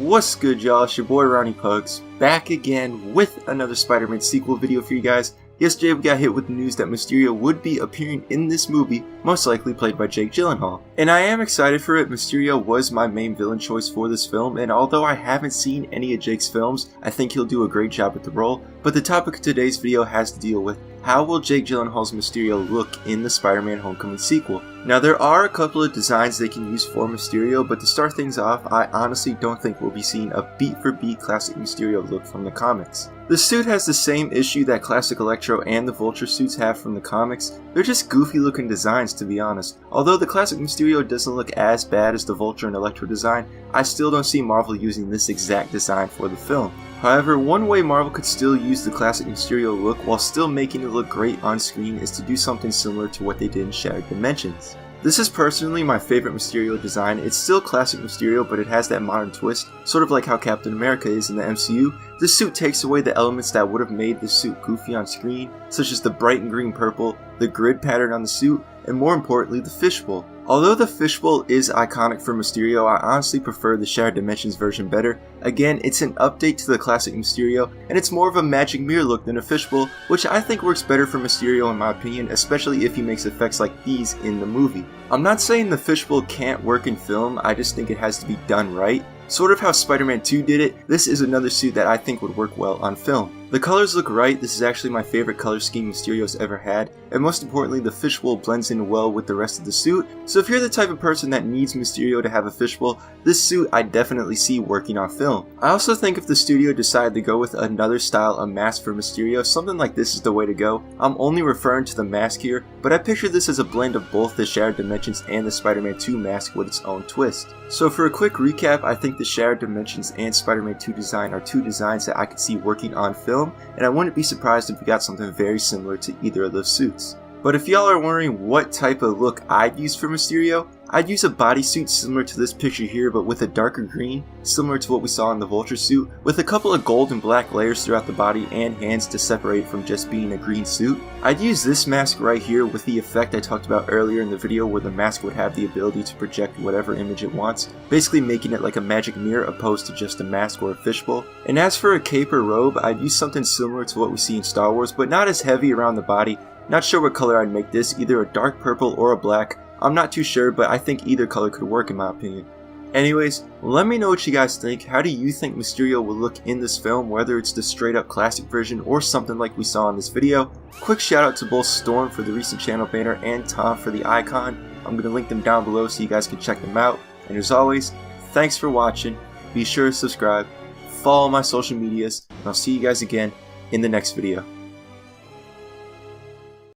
What's good, y'all? It's your boy Ronnie Pugs, back again with another Spider-Man sequel video for you guys. Yesterday we got hit with the news that Mysterio would be appearing in this movie, most likely played by Jake Gyllenhaal. And I am excited for it. Mysterio was my main villain choice for this film, and although I haven't seen any of Jake's films, I think he'll do a great job with the role. But the topic of today's video has to deal with how will Jake Gyllenhaal's Mysterio look in the Spider-Man Homecoming sequel. Now there are a couple of designs they can use for Mysterio, but to start things off, I honestly don't think we'll be seeing a beat-for-beat classic Mysterio look from the comics. The suit has the same issue that classic Electro and the Vulture suits have from the comics. They're just goofy looking designs, to be honest. Although the classic Mysterio doesn't look as bad as the Vulture and Electro design, I still don't see Marvel using this exact design for the film. However, one way Marvel could still use the classic Mysterio look while still making it look great on screen is to do something similar to what they did in Shattered Dimensions. This is personally my favorite Mysterio design. It's still classic Mysterio, but it has that modern twist, sort of like how Captain America is in the MCU. This suit takes away the elements that would have made the suit goofy on screen, such as the bright and green purple, the grid pattern on the suit, and more importantly, the fishbowl. Although the fishbowl is iconic for Mysterio, I honestly prefer the Shattered Dimensions version better. Again, it's an update to the classic Mysterio, and it's more of a magic mirror look than a fishbowl, which I think works better for Mysterio in my opinion, especially if he makes effects like these in the movie. I'm not saying the fishbowl can't work in film, I just think it has to be done right. Sort of how Spider-Man 2 did it, this is another suit that I think would work well on film. The colors look right. This is actually my favorite color scheme Mysterio's ever had, and most importantly the fishbowl blends in well with the rest of the suit, so if you're the type of person that needs Mysterio to have a fishbowl, this suit I definitely see working on film. I also think if the studio decided to go with another style of mask for Mysterio, something like this is the way to go. I'm only referring to the mask here, but I picture this as a blend of both the Shattered Dimensions and the Spider-Man 2 mask with its own twist. So for a quick recap, I think the Shattered Dimensions and Spider-Man 2 design are two designs that I could see working on film, and I wouldn't be surprised if we got something very similar to either of those suits. But if y'all are wondering what type of look I'd use for Mysterio, I'd use a bodysuit similar to this picture here but with a darker green, similar to what we saw in the Vulture suit, with a couple of gold and black layers throughout the body and hands to separate from just being a green suit. I'd use this mask right here with the effect I talked about earlier in the video where the mask would have the ability to project whatever image it wants, basically making it like a magic mirror opposed to just a mask or a fishbowl. And as for a cape or robe, I'd use something similar to what we see in Star Wars but not as heavy around the body. Not sure what color I'd make this, either a dark purple or a black. I'm not too sure, but I think either color could work in my opinion. Anyways, let me know what you guys think. How do you think Mysterio will look in this film, whether it's the straight up classic version or something like we saw in this video? Quick shout out to both Storm for the recent channel banner and Tom for the icon. I'm going to link them down below so you guys can check them out. And as always, thanks for watching. Be sure to subscribe, follow my social medias, and I'll see you guys again in the next video.